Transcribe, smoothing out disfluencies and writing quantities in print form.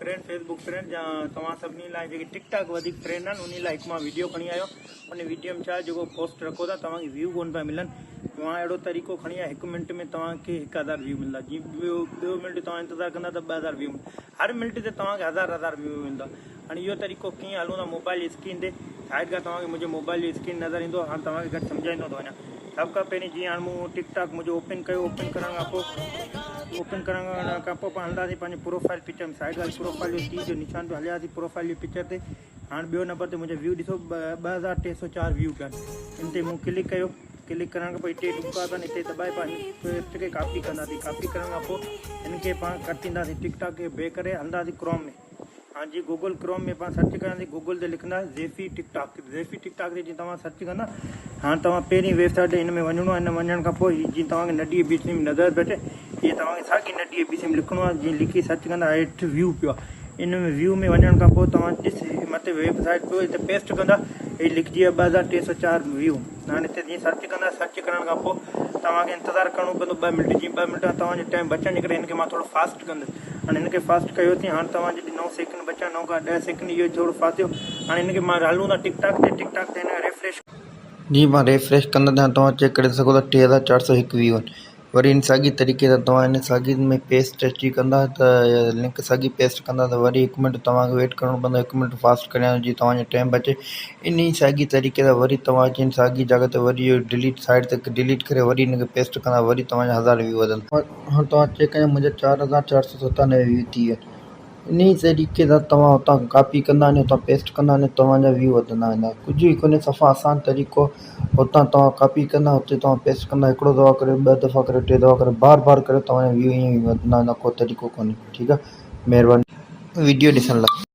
Friend Facebook friend या तव्हां सभिनी लाइ जेके टिकटॉक वधीक फ्रेंड आहिनि उन लाइ हिकु मां वीडियो खणी आयो। उन वीडियो में छा जेको पोस्ट रखो था तव्हांखे व्यू कोन पिया मिलनि। मां अहिड़ो तरीक़ो खणी आयो 1 मिंट में तव्हांखे 1000 व्यू मिलंदा। जीअं ॿियो मिंट तव्हां इंतज़ारु कंदा त 2000 व्यू हर मिंट ते तव्हांखे हज़ार व्यू मिलंदा। हाणे इहो तरीक़ो कीअं हलूं था मोबाइल स्क्रीन ते साइड खां तव्हांखे मुंहिंजो मोबाइल जो स्क्रीन नज़र ईंदो। हाणे तव्हांखे घटि सम्झाईंदो थो वञा। सभ खां पहिरीं जीअं हाणे मूं टिकटॉक मुंहिंजो ओपन कयो। ओपन करण खां पोइ पाण हलंदासीं पंहिंजे प्रोफाइल पिक्चर में। साइड वारी प्रोफाइल जो टी जो निशान ते हलियासीं प्रोफाइल जी पिक्चर ते। हाणे ॿियो नंबर ते मुंहिंजो व्यू ॾिसो 2304 व्यू पिया आहिनि। इन ते मूं क्लिक कयो। क्लिक करण खां पोइ हिते ॾुका अथनि हिते दॿाए पाण पेस्ट खे कॉपी कंदासीं। कॉपी करण खां पोइ हिन खे पाण कटींदासीं टिकटॉक खे बे करे हलंदासीं क्रोम में। हाँ जी गूगल क्रोम में पाण सर्च कंदासीं। गूगल ते लिखंदा ज़ेफी टिकटॉक ते जीअं तव्हां सर्च कंदा। हाणे तव्हां पहिरीं वेबसाइट हिन में वञिणो आहे। हिन वञण खां पोइ जीअं तव्हांखे नंढी एबीसी में नज़र पियो अचे हीअ तव्हांखे साॻी नंढी एबीसी में लिखिणो आहे। जीअं लिखी सर्च कंदा हेठि व्यू पियो आहे। इन में व्यू में वञण खां पोइ तव्हां ॾिस मथे वेबसाइट पियो हिते पेस्ट कंदा हे लिखिजी वियो 2304 व्यू। हाणे हिते जीअं सर्च कंदा सर्च करण खां पोइ तव्हांखे इंतज़ारु करिणो पवंदो 2 मिंट। जीअं 2 मिंट तव्हांजो टाइम बचण जे करे हिनखे मां थोरो फास्ट कंदुसि। हाणे हिनखे फास्ट कयोसीं। हाणे तव्हांजे 9 सेकंड बचा 9 खां 10 सेकंड इहो थोरो फास्ट थियो। हाणे हिनखे मां हलूं था टिकटॉक ते हिन रिफ्रेश जी मां रिफ्रेश कंदा त तव्हां चेक करे सघो था 3401 व्यू आहिनि। वरी इन साॻी तरीक़े सां तव्हां इन साॻी में पेस्ट अची कंदा त लिंक साॻी पेस्ट कंदा त वरी 1 मिंट तव्हांखे वेट करिणो पवंदो। 1 मिंट फास्ट करियां जीअं तव्हांजो टाइम बचे। इन ई साॻी तरीक़े सां वरी तव्हां अची साॻी जॻह ते वरी इहो डिलीट साइड ते डिलीट करे वरी हिनखे पेस्ट कंदा वरी तव्हांजा 1000 व्यू वधंदा। हाणे तव्हां चेक कयो मुंहिंजा 4497 व्यू थी विया। इन ई तरीक़े सां तव्हां हुतां कॉपी कंदा आहिनि हुतां पेस्ट कंदा आहिनि तव्हांजा व्यू वधंदा वेंदा। कुझु ई कोन्हे सफ़ा आसान तरीक़ो। हुतां तव्हां कॉपी कंदा हुते तव्हां पेस्ट कंदा। हिकिड़ो दफ़ा करे 2 दफ़ा करे 3 दफ़ा करे बार करे तव्हांजा व्यू ईअं ई वधंदा वेंदा। को तरीक़ो कोन्हे। ठीकु आहे। महिरबानी वीडियो ॾिसण लाइ।